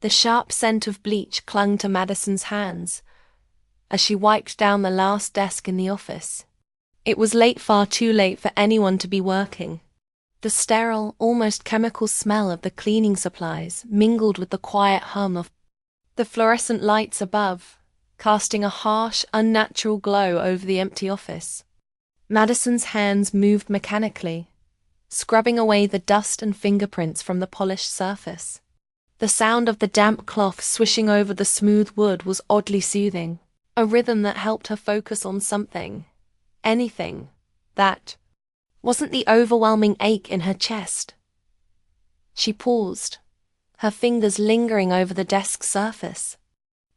The sharp scent of bleach clung to Madison's hands as she wiped down the last desk in the office. It was late, far too late for anyone to be working. The sterile, almost chemical smell of the cleaning supplies mingled with the quiet hum of the fluorescent lights above, casting a harsh, unnatural glow over the empty office. Madison's hands moved mechanically, scrubbing away the dust and fingerprints from the polished surface. The sound of the damp cloth swishing over the smooth wood was oddly soothing, a rhythm that helped her focus on something, anything, that wasn't the overwhelming ache in her chest. She paused, her fingers lingering over the desk's surface.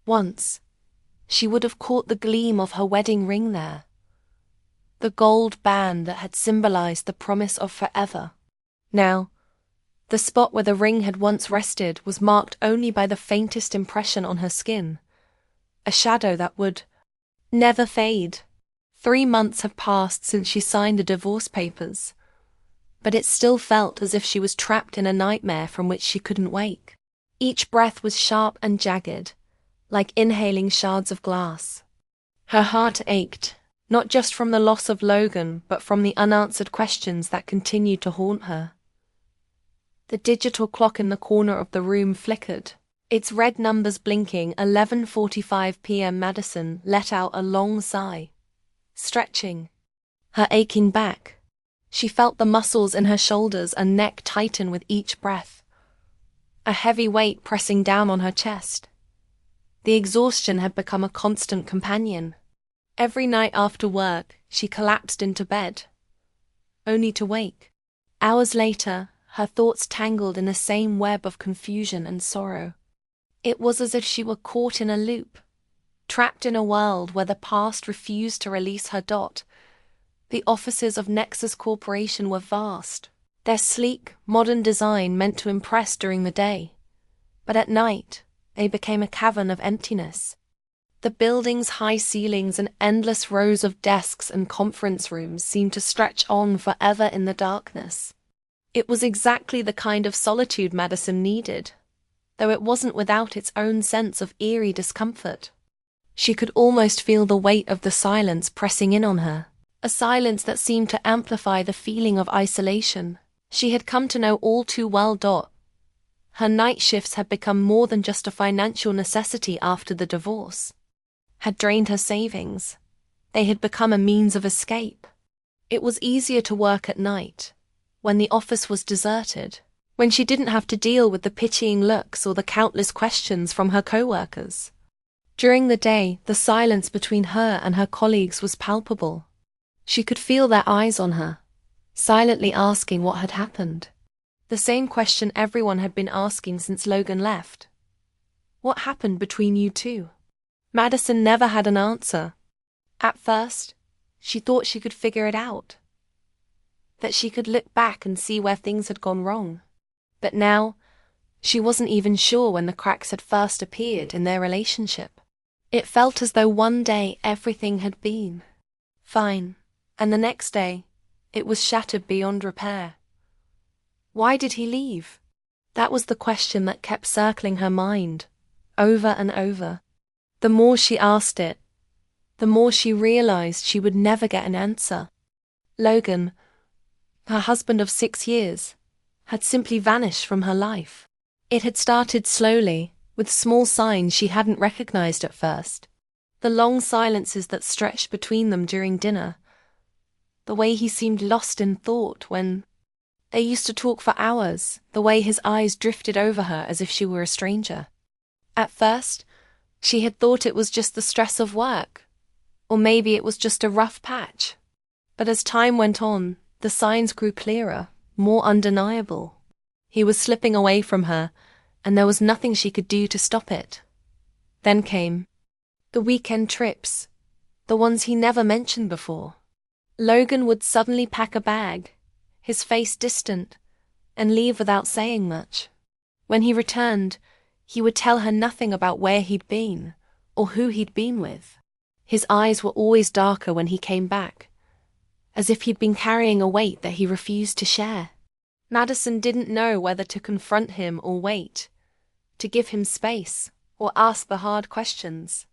Once, she would have caught the gleam of her wedding ring there, the gold band that had symbolized the promise of forever. Now, the spot where the ring had once rested was marked only by the faintest impression on her skin, a shadow that would never fade. 3 months had passed since she signed the divorce papers, but it still felt as if she was trapped in a nightmare from which she couldn't wake. Each breath was sharp and jagged, like inhaling shards of glass. Her heart ached, not just from the loss of Logan, but from the unanswered questions that continued to haunt her. The digital clock in the corner of the room flickered, its red numbers blinking. 11:45 p.m. Madison let out a long sigh, stretching her aching back. She felt the muscles in her shoulders and neck tighten with each breath, a heavy weight pressing down on her chest. The exhaustion had become a constant companion. Every night after work, she collapsed into bed, only to wake. Hours later, her thoughts tangled in the same web of confusion and sorrow. It was as if she were caught in a loop, trapped in a world where the past refused to release her. The offices of Nexus Corporation were vast, their sleek, modern design meant to impress during the day. But at night, they became a cavern of emptiness. The building's high ceilings and endless rows of desks and conference rooms seemed to stretch on forever in the darkness. It was exactly the kind of solitude Madison needed, though it wasn't without its own sense of eerie discomfort. She could almost feel the weight of the silence pressing in on her, a silence that seemed to amplify the feeling of isolation she had come to know all too well. Her night shifts had become more than just a financial necessity after the divorce, had drained her savings. They had become a means of escape. It was easier to work at night, when the office was deserted, when she didn't have to deal with the pitying looks or the countless questions from her co-workers. During the day, the silence between her and her colleagues was palpable. She could feel their eyes on her, silently asking what had happened. The same question everyone had been asking since Logan left. What happened between you two? Madison never had an answer. At first, she thought she could figure it out, that she could look back and see where things had gone wrong. But now, she wasn't even sure when the cracks had first appeared in their relationship. It felt as though one day everything had been fine, and the next day, it was shattered beyond repair. Why did he leave? That was the question that kept circling her mind, over and over. The more she asked it, the more she realized she would never get an answer. Logan, her husband of 6 years, had simply vanished from her life. It had started slowly, with small signs she hadn't recognized at first. The long silences that stretched between them during dinner, the way he seemed lost in thought when they used to talk for hours, the way his eyes drifted over her as if she were a stranger. At first, she had thought it was just the stress of work, or maybe it was just a rough patch. But as time went on, the signs grew clearer, more undeniable. He was slipping away from her, and there was nothing she could do to stop it. Then came the weekend trips, the ones he never mentioned before. Logan would suddenly pack a bag, his face distant, and leave without saying much. When he returned, he would tell her nothing about where he'd been, or who he'd been with. His eyes were always darker when he came back, as if he'd been carrying a weight that he refused to share. Madison didn't know whether to confront him or wait, to give him space, or ask the hard questions.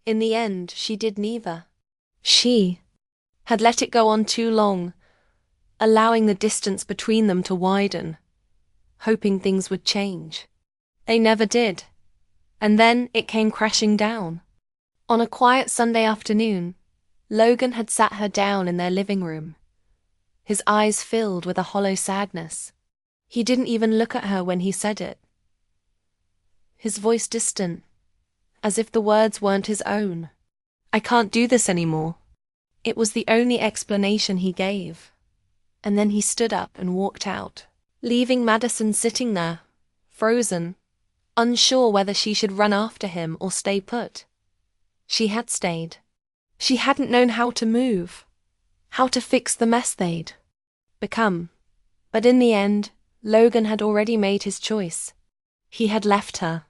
In the end, she did neither. She had let it go on too long, allowing the distance between them to widen, hoping things would change. They never did, and then it came crashing down. On a quiet Sunday afternoon, Logan had sat her down in their living room, his eyes filled with a hollow sadness. He didn't even look at her when he said it. His voice distant, as if the words weren't his own. "I can't do this anymore." It was the only explanation he gave. And then he stood up and walked out, leaving Madison sitting there, frozen, unsure whether she should run after him or stay put. She had stayed. She hadn't known how to move, how to fix the mess they'd become. But in the end, Logan had already made his choice. He had left her.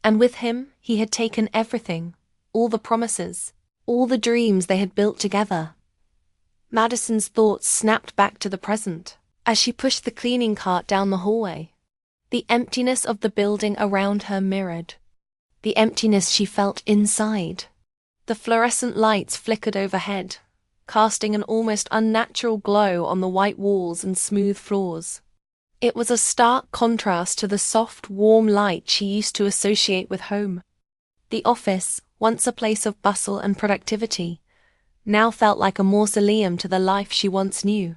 And with him, he had taken everything, all the promises, all the dreams they had built together. Madison's thoughts snapped back to the present as she pushed the cleaning cart down the hallway. The emptiness of the building around her mirrored the emptiness she felt inside. The fluorescent lights flickered overhead, casting an almost unnatural glow on the white walls and smooth floors. It was a stark contrast to the soft, warm light she used to associate with home. The office, once a place of bustle and productivity, now felt like a mausoleum to the life she once knew.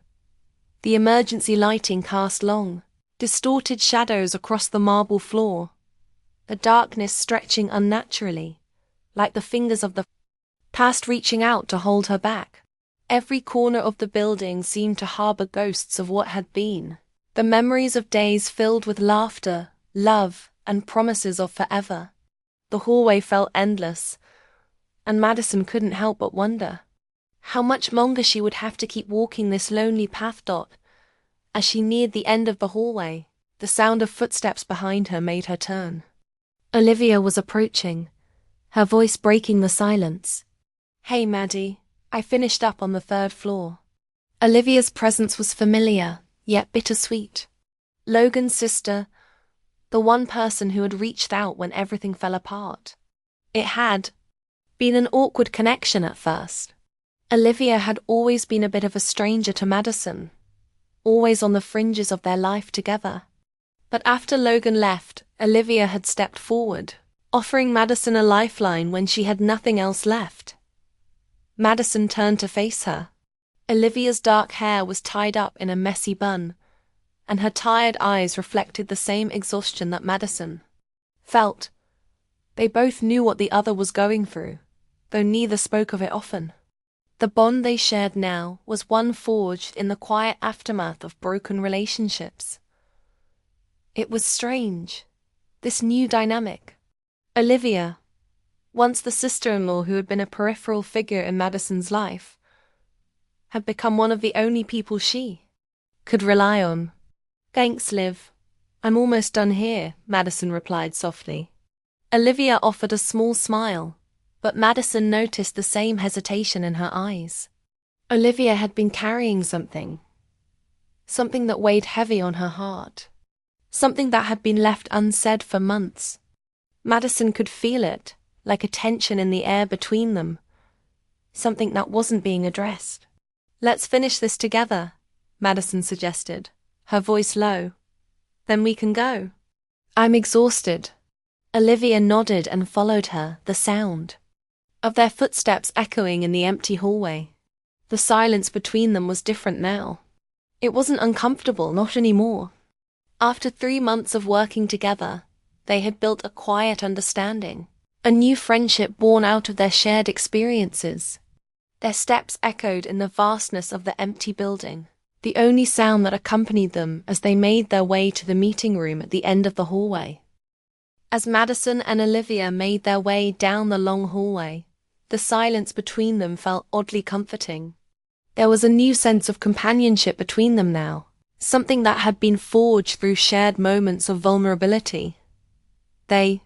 The emergency lighting cast long, distorted shadows across the marble floor, the darkness stretching unnaturally, like the fingers of the past reaching out to hold her back. Every corner of the building seemed to harbor ghosts of what had been, the memories of days filled with laughter, love, and promises of forever. The hallway felt endless, and Madison couldn't help but wonder how much longer she would have to keep walking this lonely path. As she neared the end of the hallway, the sound of footsteps behind her made her turn. Olivia was approaching, her voice breaking the silence. "Hey, Maddie, I finished up on the 3rd floor." Olivia's presence was familiar, yet bittersweet. Logan's sister, the one person who had reached out when everything fell apart. It had been an awkward connection at first. Olivia had always been a bit of a stranger to Madison, always on the fringes of their life together. But after Logan left, Olivia had stepped forward, offering Madison a lifeline when she had nothing else left. Madison turned to face her. Olivia's dark hair was tied up in a messy bun, and her tired eyes reflected the same exhaustion that Madison felt. They both knew what the other was going through, though neither spoke of it often. The bond they shared now was one forged in the quiet aftermath of broken relationships. It was strange, this new dynamic. Olivia, once the sister-in-law who had been a peripheral figure in Madison's life, had become one of the only people she could rely on. "Thanks, Liv. I'm almost done here," Madison replied softly. Olivia offered a small smile, but Madison noticed the same hesitation in her eyes. Olivia had been carrying something that weighed heavy on her heart, something that had been left unsaid for months. Madison could feel it, like a tension in the air between them, something that wasn't being addressed. "Let's finish this together," Madison suggested, her voice low. "Then we can go." "I'm exhausted." Olivia nodded and followed her, the sound of their footsteps echoing in the empty hallway. The silence between them was different now. It wasn't uncomfortable, not anymore. After 3 months of working together, they had built a quiet understanding, a new friendship born out of their shared experiences. Their steps echoed in the vastness of the empty building, the only sound that accompanied them as they made their way to the meeting room at the end of the hallway. As Madison and Olivia made their way down the long hallway, the silence between them felt oddly comforting. There was a new sense of companionship between them now, something that had been forged through shared moments of vulnerability. They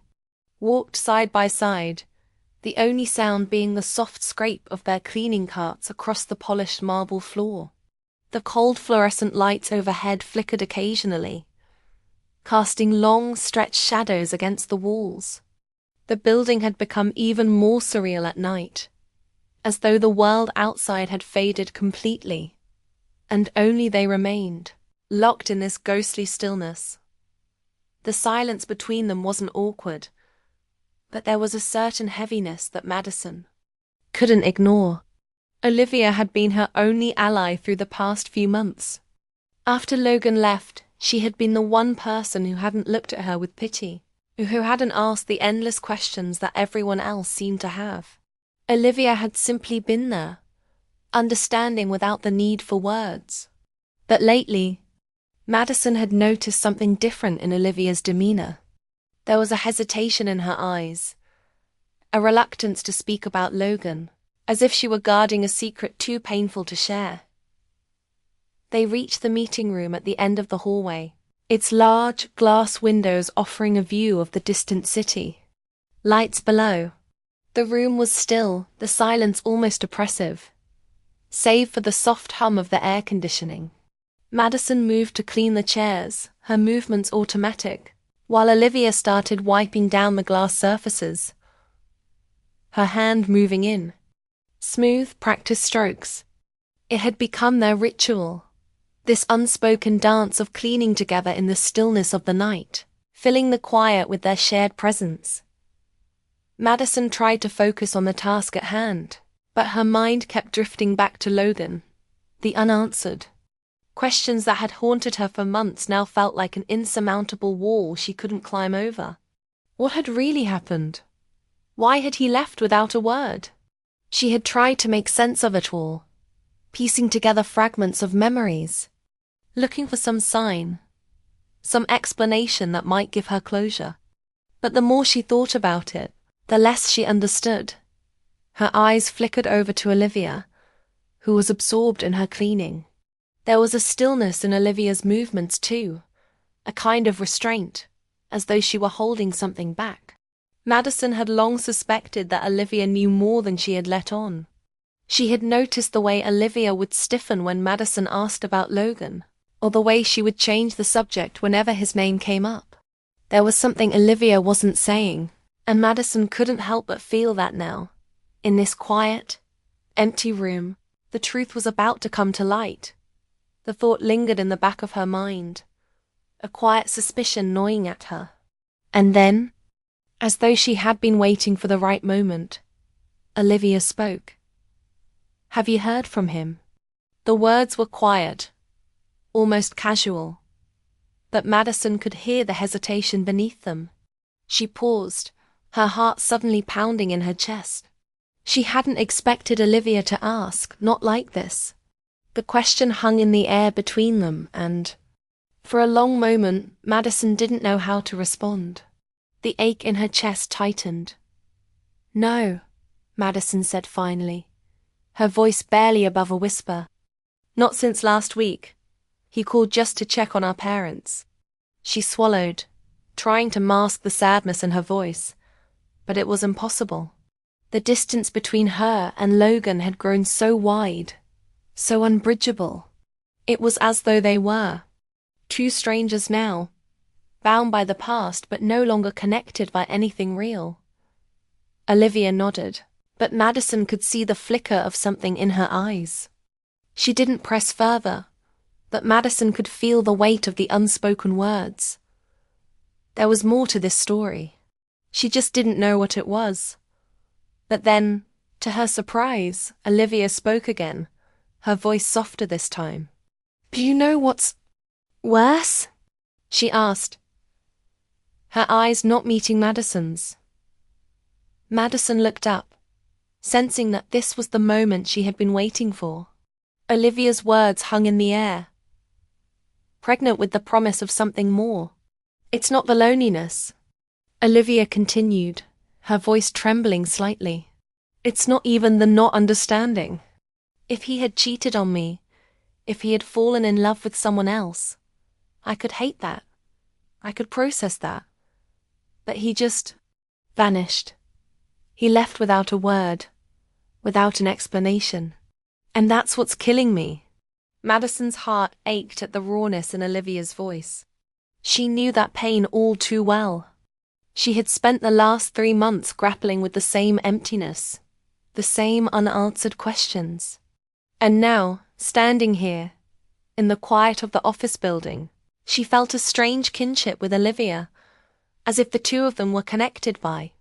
walked side by side, the only sound being the soft scrape of their cleaning carts across the polished marble floor. The cold fluorescent lights overhead flickered occasionally, casting long, stretched shadows against the walls. The building had become even more surreal at night, as though the world outside had faded completely, and only they remained, locked in this ghostly stillness. The silence between them wasn't awkward, but there was a certain heaviness that Madison couldn't ignore. Olivia had been her only ally through the past few months. After Logan left, she had been the one person who hadn't looked at her with pity, who hadn't asked the endless questions that everyone else seemed to have. Olivia had simply been there, understanding without the need for words. But lately, Madison had noticed something different in Olivia's demeanor. There was a hesitation in her eyes, a reluctance to speak about Logan, as if she were guarding a secret too painful to share. They reached the meeting room at the end of the hallway, its large glass windows offering a view of the distant city. Lights below. The room was still, the silence almost oppressive, save for the soft hum of the air conditioning. Madison moved to clean the chairs, her movements automatic, while Olivia started wiping down the glass surfaces, her hand moving in. Smooth, practiced strokes. It had become their ritual, this unspoken dance of cleaning together in the stillness of the night, filling the quiet with their shared presence. Madison tried to focus on the task at hand, but her mind kept drifting back to Logan. The unanswered questions that had haunted her for months now felt like an insurmountable wall she couldn't climb over. What had really happened? Why had he left without a word? She had tried to make sense of it all, piecing together fragments of memories, looking for some sign, some explanation that might give her closure. But the more she thought about it, the less she understood. Her eyes flickered over to Olivia, who was absorbed in her cleaning. There was a stillness in Olivia's movements too, a kind of restraint, as though she were holding something back. Madison had long suspected that Olivia knew more than she had let on. She had noticed the way Olivia would stiffen when Madison asked about Logan, or the way she would change the subject whenever his name came up. There was something Olivia wasn't saying, and Madison couldn't help but feel that now. In this quiet, empty room, the truth was about to come to light. The thought lingered in the back of her mind, a quiet suspicion gnawing at her. And then, as though she had been waiting for the right moment, Olivia spoke. "Have you heard from him?" The words were quiet, almost casual, but Madison could hear the hesitation beneath them. She paused, her heart suddenly pounding in her chest. She hadn't expected Olivia to ask, not like this. The question hung in the air between them, and for a long moment Madison didn't know how to respond. The ache in her chest tightened. "No," Madison said finally, her voice barely above a whisper. "Not since last week. He called just to check on our parents." She swallowed, trying to mask the sadness in her voice, but it was impossible. The distance between her and Logan had grown so wide, so unbridgeable. It was as though they were two strangers now, bound by the past but no longer connected by anything real. Olivia nodded, but Madison could see the flicker of something in her eyes. She didn't press further, but Madison could feel the weight of the unspoken words. There was more to this story. She just didn't know what it was. But then, to her surprise, Olivia spoke again, her voice softer this time. "Do you know what's worse?" she asked, her eyes not meeting Madison's. Madison looked up, sensing that this was the moment she had been waiting for. Olivia's words hung in the air, pregnant with the promise of something more. "It's not the loneliness," Olivia continued, her voice trembling slightly. "It's not even the not understanding. If he had cheated on me, if he had fallen in love with someone else, I could hate that. I could process that. But he just vanished. He left without a word, without an explanation. And that's what's killing me." Madison's heart ached at the rawness in Olivia's voice. She knew that pain all too well. She had spent the last 3 months grappling with the same emptiness, the same unanswered questions. And now, standing here, in the quiet of the office building, she felt a strange kinship with Olivia, as if the two of them were connected by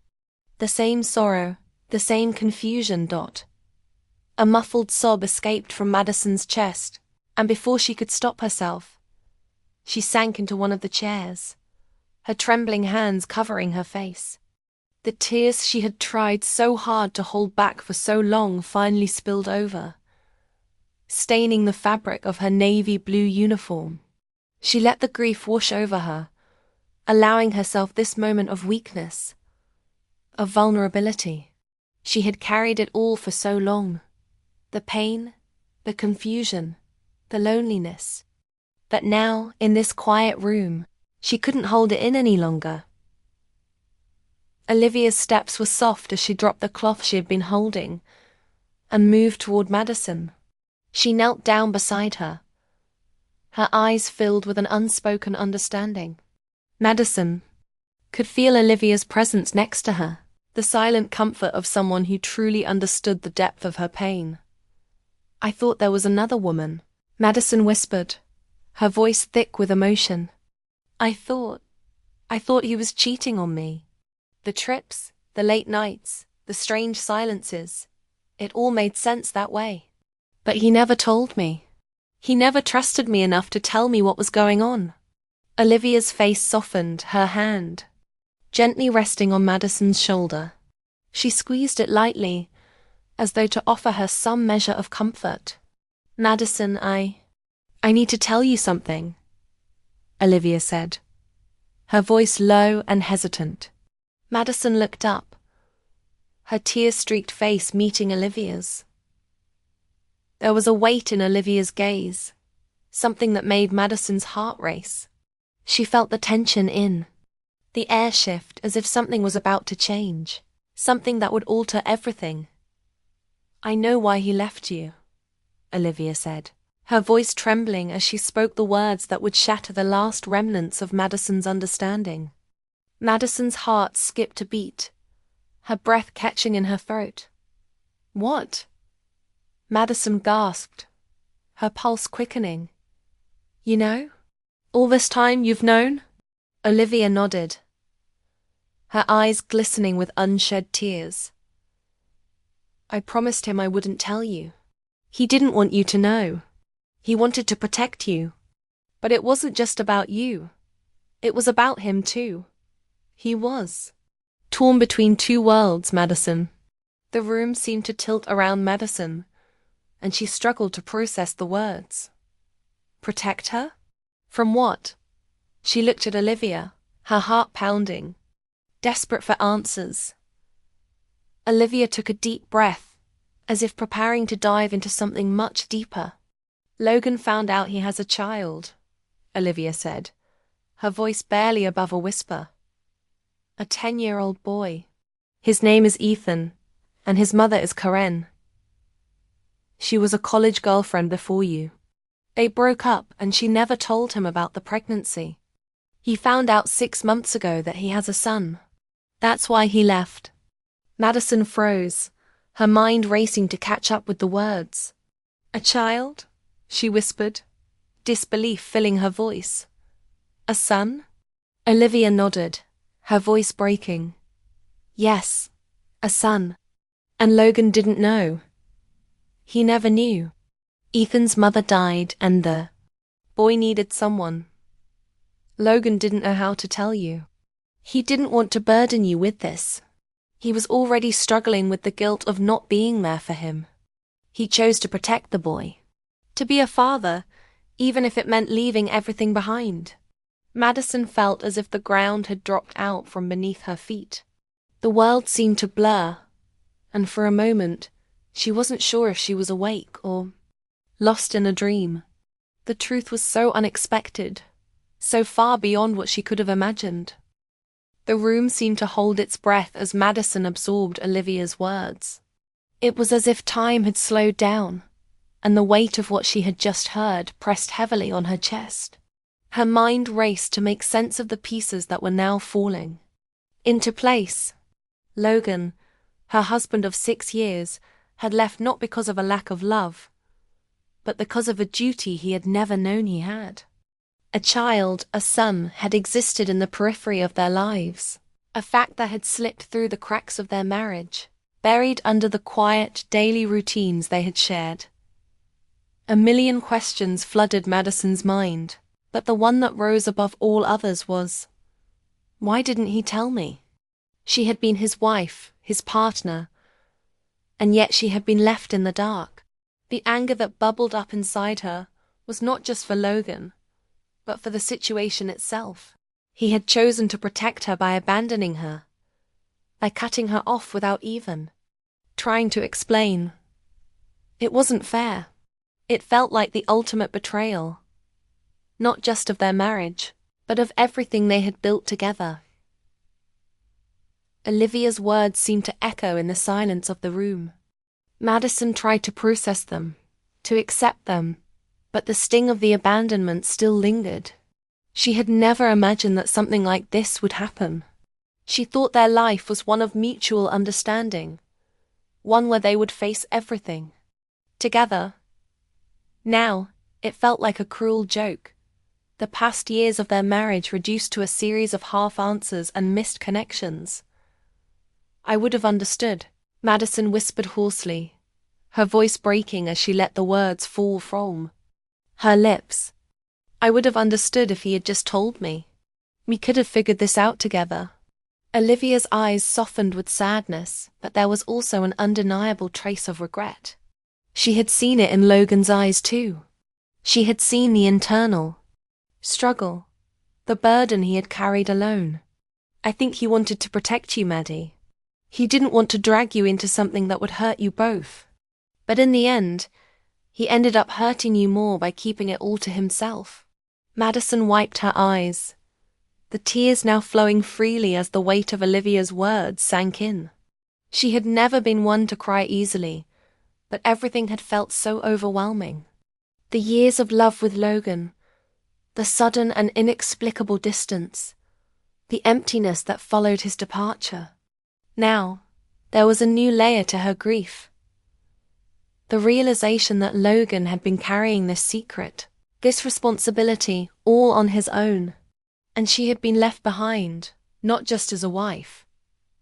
the same sorrow, the same confusion. A muffled sob escaped from Madison's chest, and before she could stop herself, she sank into one of the chairs, her trembling hands covering her face. The tears she had tried so hard to hold back for so long finally spilled over, staining the fabric of her navy blue uniform. She let the grief wash over her, allowing herself this moment of weakness, of vulnerability. She had carried it all for so long, the pain, the confusion, the loneliness. But now, in this quiet room, she couldn't hold it in any longer. Olivia's steps were soft as she dropped the cloth she had been holding and moved toward Madison. She knelt down beside her, her eyes filled with an unspoken understanding. Madison could feel Olivia's presence next to her, the silent comfort of someone who truly understood the depth of her pain. "I thought there was another woman," Madison whispered, her voice thick with emotion. I thought he was cheating on me. The trips, the late nights, the strange silences, it all made sense that way. But he never told me. He never trusted me enough to tell me what was going on." Olivia's face softened, her hand gently resting on Madison's shoulder. She squeezed it lightly, as though to offer her some measure of comfort. "Madison, I need to tell you something," Olivia said, her voice low and hesitant. Madison looked up, her tear-streaked face meeting Olivia's. There was a weight in Olivia's gaze, something that made Madison's heart race. She felt the tension in the air shift, as if something was about to change, something that would alter everything. "I know why he left you," Olivia said, her voice trembling as she spoke the words that would shatter the last remnants of Madison's understanding. Madison's heart skipped a beat, her breath catching in her throat. "What?" Madison gasped, her pulse quickening. "You know? All this time you've known?" Olivia nodded, her eyes glistening with unshed tears. "I promised him I wouldn't tell you. He didn't want you to know. He wanted to protect you. But it wasn't just about you. It was about him too. He was torn between two worlds, Madison." The room seemed to tilt around Madison, and she struggled to process the words. Protect her? From what? She looked at Olivia, her heart pounding, desperate for answers. Olivia took a deep breath, as if preparing to dive into something much deeper. "Logan found out he has a child," Olivia said, her voice barely above a whisper. "A 10-year-old boy. His name is Ethan, and his mother is Karen. She was a college girlfriend before you. They broke up and she never told him about the pregnancy. He found out 6 months ago that he has a son. That's why he left." Madison froze, her mind racing to catch up with the words. "A child?" she whispered, disbelief filling her voice. "A son?" Olivia nodded, her voice breaking. "Yes, a son. And Logan didn't know. He never knew. Ethan's mother died and the boy needed someone. Logan didn't know how to tell you. He didn't want to burden you with this. He was already struggling with the guilt of not being there for him. He chose to protect the boy. To be a father, even if it meant leaving everything behind." Madison felt as if the ground had dropped out from beneath her feet. The world seemed to blur, and for a moment, she wasn't sure if she was awake or lost in a dream. The truth was so unexpected, so far beyond what she could have imagined. The room seemed to hold its breath as Madison absorbed Olivia's words. It was as if time had slowed down, and the weight of what she had just heard pressed heavily on her chest. Her mind raced to make sense of the pieces that were now falling into place. Logan, her husband of 6 years, had left not because of a lack of love, but because of a duty he had never known he had. A child, a son, had existed in the periphery of their lives, a fact that had slipped through the cracks of their marriage, buried under the quiet, daily routines they had shared. A million questions flooded Madison's mind, but the one that rose above all others was, why didn't he tell me? She had been his wife, his partner, and yet she had been left in the dark. The anger that bubbled up inside her was not just for Logan, but for the situation itself. He had chosen to protect her by abandoning her, by cutting her off without even trying to explain. It wasn't fair. It felt like the ultimate betrayal, not just of their marriage, but of everything they had built together. Olivia's words seemed to echo in the silence of the room. Madison tried to process them, to accept them, but the sting of the abandonment still lingered. She had never imagined that something like this would happen. She thought their life was one of mutual understanding, one where they would face everything together. Now, it felt like a cruel joke. The past years of their marriage reduced to a series of half-answers and missed connections. I would have understood, Madison whispered hoarsely, her voice breaking as she let the words fall from her lips. I would have understood if he had just told me. We could have figured this out together. Olivia's eyes softened with sadness, but there was also an undeniable trace of regret. She had seen it in Logan's eyes too. She had seen the internal struggle, the burden he had carried alone. I think he wanted to protect you, Maddie. He didn't want to drag you into something that would hurt you both. But in the end, he ended up hurting you more by keeping it all to himself. Madison wiped her eyes, the tears now flowing freely as the weight of Olivia's words sank in. She had never been one to cry easily, but everything had felt so overwhelming. The years of love with Logan, the sudden and inexplicable distance, the emptiness that followed his departure. Now, there was a new layer to her grief. The realization that Logan had been carrying this secret, this responsibility, all on his own, and she had been left behind, not just as a wife,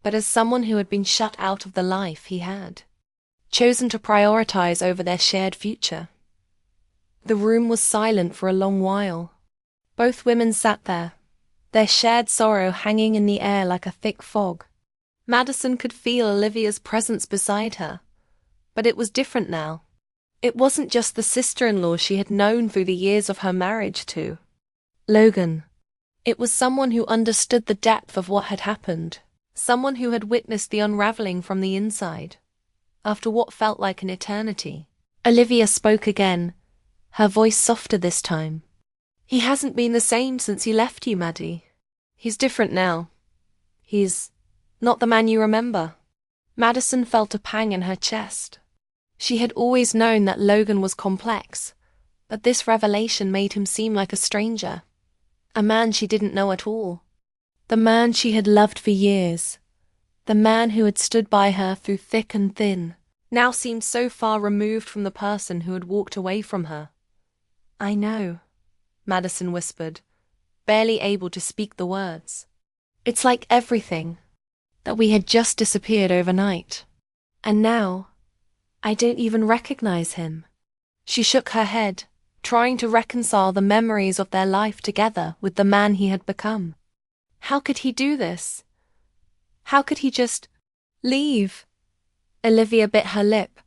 but as someone who had been shut out of the life he had chosen to prioritize over their shared future. The room was silent for a long while. Both women sat there, their shared sorrow hanging in the air like a thick fog. Madison could feel Olivia's presence beside her, but it was different now. It wasn't just the sister-in-law she had known through the years of her marriage to Logan. It was someone who understood the depth of what had happened, someone who had witnessed the unraveling from the inside, after what felt like an eternity. Olivia spoke again, her voice softer this time. He hasn't been the same since he left you, Maddie. He's different now. He's not the man you remember. Madison felt a pang in her chest. She had always known that Logan was complex, but this revelation made him seem like a stranger, a man she didn't know at all. The man she had loved for years, the man who had stood by her through thick and thin, now seemed so far removed from the person who had walked away from her. I know, Madison whispered, barely able to speak the words. It's like everything, that we had just disappeared overnight. And now, I don't even recognize him. She shook her head, trying to reconcile the memories of their life together with the man he had become. How could he do this? How could he just leave? Olivia bit her lip,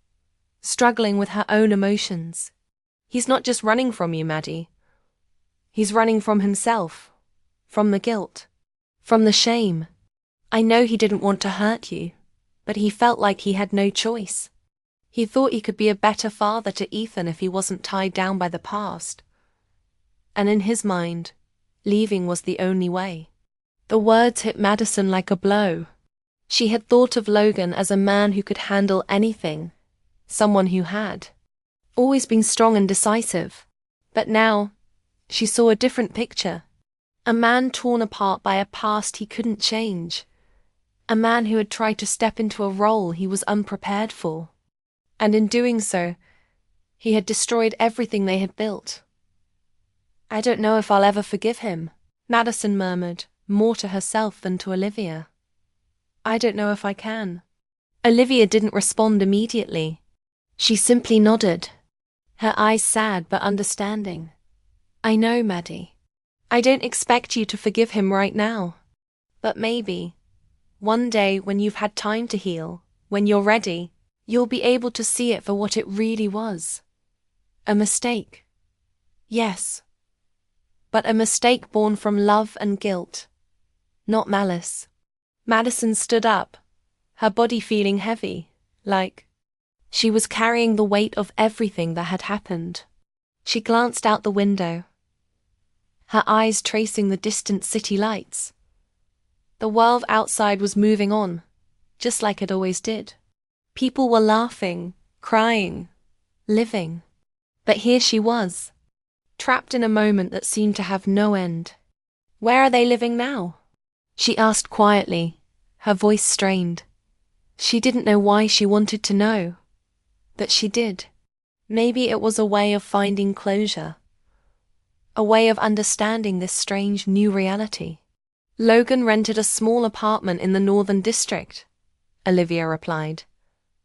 struggling with her own emotions. He's not just running from you, Maddie. He's running from himself, from the guilt, from the shame. I know he didn't want to hurt you, but he felt like he had no choice. He thought he could be a better father to Ethan if he wasn't tied down by the past. And in his mind, leaving was the only way. The words hit Madison like a blow. She had thought of Logan as a man who could handle anything, someone who had always been strong and decisive. But now, she saw a different picture. A man torn apart by a past he couldn't change. A man who had tried to step into a role he was unprepared for. And in doing so, he had destroyed everything they had built. "I don't know if I'll ever forgive him," Madison murmured, more to herself than to Olivia. "I don't know if I can." Olivia didn't respond immediately. She simply nodded, her eyes sad but understanding. "I know, Maddie. I don't expect you to forgive him right now. But maybe, one day when you've had time to heal, when you're ready, you'll be able to see it for what it really was. A mistake. Yes. But a mistake born from love and guilt, not malice." Madison stood up, her body feeling heavy, like she was carrying the weight of everything that had happened. She glanced out the window, her eyes tracing the distant city lights. The world outside was moving on, just like it always did. People were laughing, crying, living. But here she was, trapped in a moment that seemed to have no end. "Where are they living now?" she asked quietly, her voice strained. She didn't know why she wanted to know, but she did. Maybe it was a way of finding closure, a way of understanding this strange new reality. "Logan rented a small apartment in the Northern District," Olivia replied,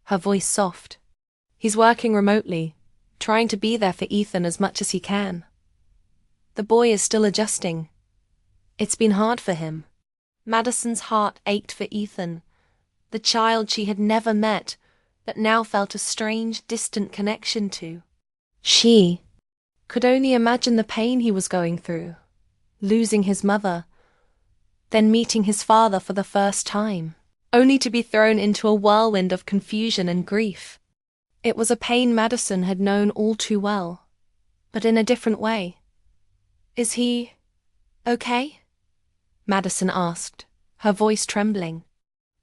her voice soft. "He's working remotely, trying to be there for Ethan as much as he can. The boy is still adjusting. It's been hard for him." Madison's heart ached for Ethan, the child she had never met, but now felt a strange, distant connection to. She could only imagine the pain he was going through, losing his mother, then meeting his father for the first time, only to be thrown into a whirlwind of confusion and grief. It was a pain Madison had known all too well, but in a different way. "Is he okay?" Madison asked, her voice trembling.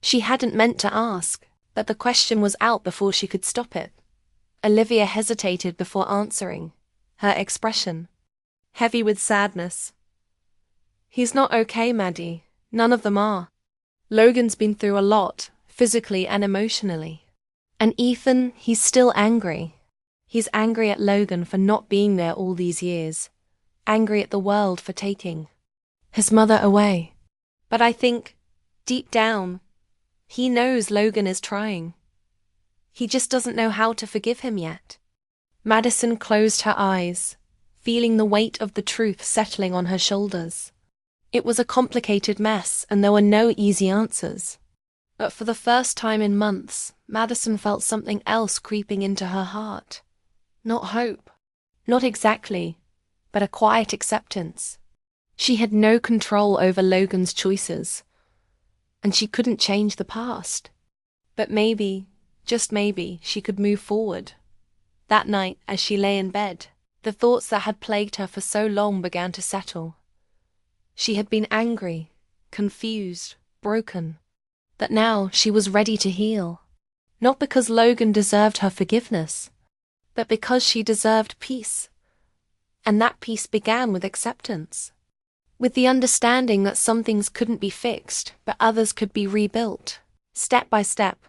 She hadn't meant to ask, but the question was out before she could stop it. Olivia hesitated before answering, her expression heavy with sadness. "He's not okay, Maddie. None of them are. Logan's been through a lot, physically and emotionally. And Ethan, he's still angry. He's angry at Logan for not being there all these years, angry at the world for taking his mother away. But I think, deep down, he knows Logan is trying. He just doesn't know how to forgive him yet." Madison closed her eyes, feeling the weight of the truth settling on her shoulders. It was a complicated mess, and there were no easy answers. But for the first time in months, Madison felt something else creeping into her heart. Not hope. Not exactly, but a quiet acceptance. She had no control over Logan's choices, and she couldn't change the past. But maybe, just maybe, she could move forward. That night, as she lay in bed, the thoughts that had plagued her for so long began to settle. She had been angry, confused, broken, but now she was ready to heal. Not because Logan deserved her forgiveness, but because she deserved peace. And that peace began with acceptance, with the understanding that some things couldn't be fixed, but others could be rebuilt, step by step.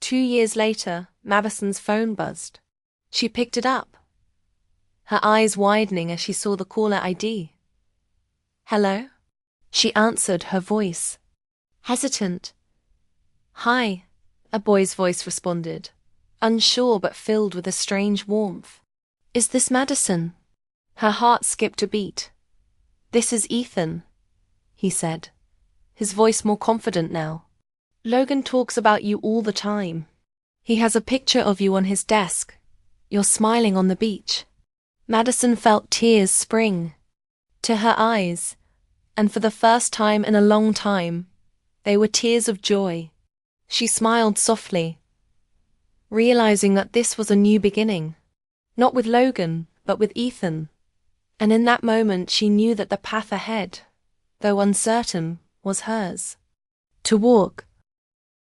2 years later, Madison's phone buzzed. She picked it up, her eyes widening as she saw the caller ID. "Hello?" She answered, her voice hesitant. "Hi," a boy's voice responded, unsure but filled with a strange warmth. "Is this Madison?" Her heart skipped a beat. "This is Ethan," he said, his voice more confident now. "Logan talks about you all the time. He has a picture of you on his desk. You're smiling on the beach." Madison felt tears spring to her eyes, and for the first time in a long time, they were tears of joy. She smiled softly, realizing that this was a new beginning, not with Logan, but with Ethan. And in that moment she knew that the path ahead, though uncertain, was hers. To walk,